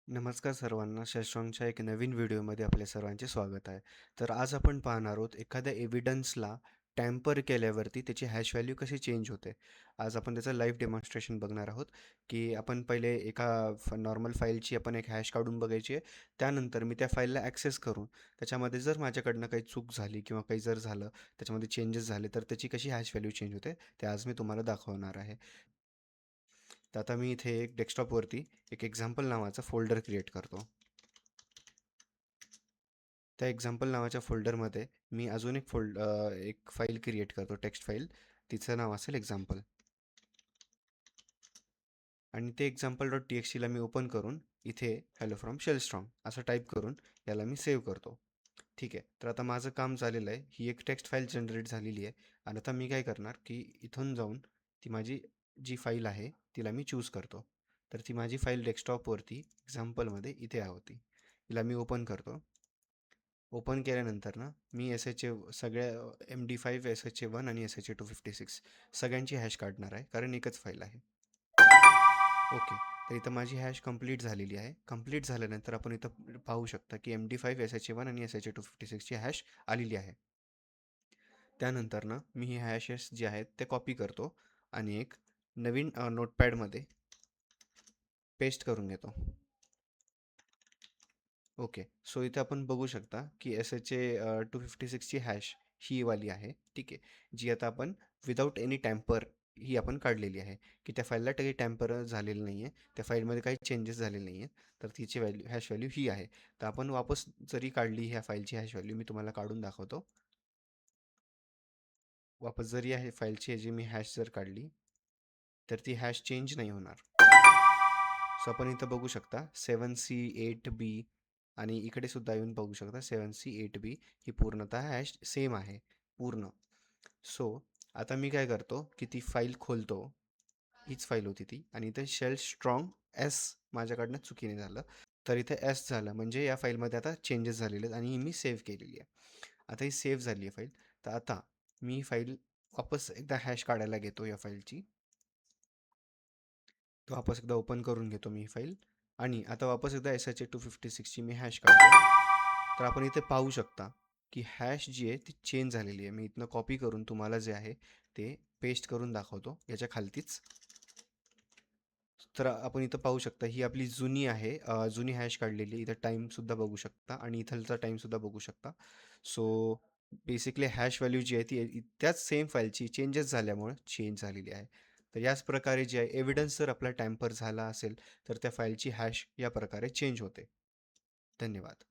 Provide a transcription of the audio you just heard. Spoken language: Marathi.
नमस्कार सर्वांना. शशांकच्या एक नवीन व्हिडिओमध्ये आपल्या सर्वांचे स्वागत आहे. तर आज आपण पाहणार आहोत एखाद्या एव्हिडन्सला टॅम्पर केल्यावरती त्याची हॅश व्हॅल्यू कशी चेंज होते. आज आपण त्याचं लाईव्ह डेमॉन्स्ट्रेशन बघणार आहोत, की आपण पहिले एका नॉर्मल फाईलची आपण एक हॅश काढून बघायची आहे. त्यानंतर मी त्या फाईलला ॲक्सेस करून त्याच्यामध्ये जर माझ्याकडनं काही चूक झाली किंवा काही जर झालं, त्याच्यामध्ये चेंजेस झाले, तर त्याची कशी हॅश व्हॅल्यू चेंज होते ते आज मी तुम्हाला दाखवणार आहे. तर आता मी इथे एक डेस्कटॉपवरती एक एक्झाम्पल नावाचा फोल्डर क्रिएट करतो. त्या एक्झाम्पल नावाच्या फोल्डरमध्ये मी अजून एक फाईल क्रिएट करतो, टेक्स्ट फाईल. तिचं नाव असेल एक्झाम्पल. आणि ते एक्झाम्पल डॉट टी एक्स टीला मी ओपन करून इथे हॅलो फ्रॉम शेलस्ट्रॉम असं टाईप करून याला मी सेव्ह करतो. ठीक आहे, तर आता माझं काम झालेलं आहे. ही एक टेक्स्ट फाईल जनरेट झालेली आहे. आणि आता मी काय करणार की इथून जाऊन ती माझी जी फाईल आहे तिला मी चूज करतो. तर ती माझी फाईल डेस्कटॉपवरती एक्झाम्पलमध्ये इथे होती. तिला मी ओपन करतो. ओपन केल्यानंतर ना मी एस एच ए सगळ्या MD5 SHA-1 आणि SHA-256 सगळ्यांची हॅश काढणार आहे, कारण एकच फाईल आहे. ओके, तर इथं माझी हॅश कंप्लीट झालेली आहे. कंप्लीट झाल्यानंतर आपण इथं पाहू शकता की MD5 SHA-1 आणि SHA-256 ची हॅश आलेली आहे. त्यानंतर ना मी ही हॅशेस जे आहेत ते कॉपी करतो आणि एक नवीन नोटपॅडमध्ये पेस्ट करून घेतो. ओके, सो इथे आपण बघू शकता की SHA-256 ची हॅश ही वाली आहे. ठीक आहे, जी आता आपण विदाऊट एनी टॅम्पर ही आपण काढलेली आहे, की त्या फाईलला काही टॅम्पर झालेलं नाही आहे, त्या फाईलमध्ये काही चेंजेस झालेले नाही आहेत. तर तिची हॅश व्हॅल्यू ही आहे. तर आपण वापस जरी काढली ह्या फाईलची हॅश व्हॅल्यू, मी तुम्हाला काढून दाखवतो. वापस जरी आहे फाईलची जी मी हॅश जर काढली तर ती हॅश चेंज नाही होणार. सो आपण इथं बघू शकता 7C8B आणि इकडे सुद्धा येऊन बघू शकता 7C8B ही पूर्णतः हॅश सेम आहे पूर्ण. सो आता मी काय करतो की ती फाईल खोलतो. हीच फाईल होती ती, आणि इथे शेल स्ट्रॉंग एस माझ्याकडनं चुकीने झालं. तर इथे एस झालं म्हणजे या फाईलमध्ये आता चेंजेस झालेले आहेत आणि ही मी सेव्ह केलेली आहे. आता ही सेव्ह झाली आहे फाईल. तर आता मी ही फाईल वापस एकदा हॅश काढायला घेतो या फाईलची. तो वापस एकदा ओपन करून घेतो मी ही फाईल आणि आता वापस एकदा SHA-256 ची मी हॅश काढतो. तर आपण इथे पाहू शकता की हॅश जी आहे ती चेंज झालेली आहे. मी इथनं कॉपी करून तुम्हाला जे आहे ते पेस्ट करून दाखवतो याच्या खालतीच. तर आपण इथं पाहू शकता ही आपली जुनी आहे, जुनी हॅश काढलेली. इथं टाईमसुद्धा बघू शकता आणि इथलचा टाईमसुद्धा बघू शकता. सो बेसिकली हॅश व्हॅल्यू जी आहे ती त्याच सेम फाईलची चेंजेस झाल्यामुळे चेंज झालेली आहे. तर याच प्रकारे जे आहे एव्हिडन्स जर आपला टॅम्पर झाला असेल तर त्या फाईलची हॅश या प्रकारे चेंज होते. धन्यवाद.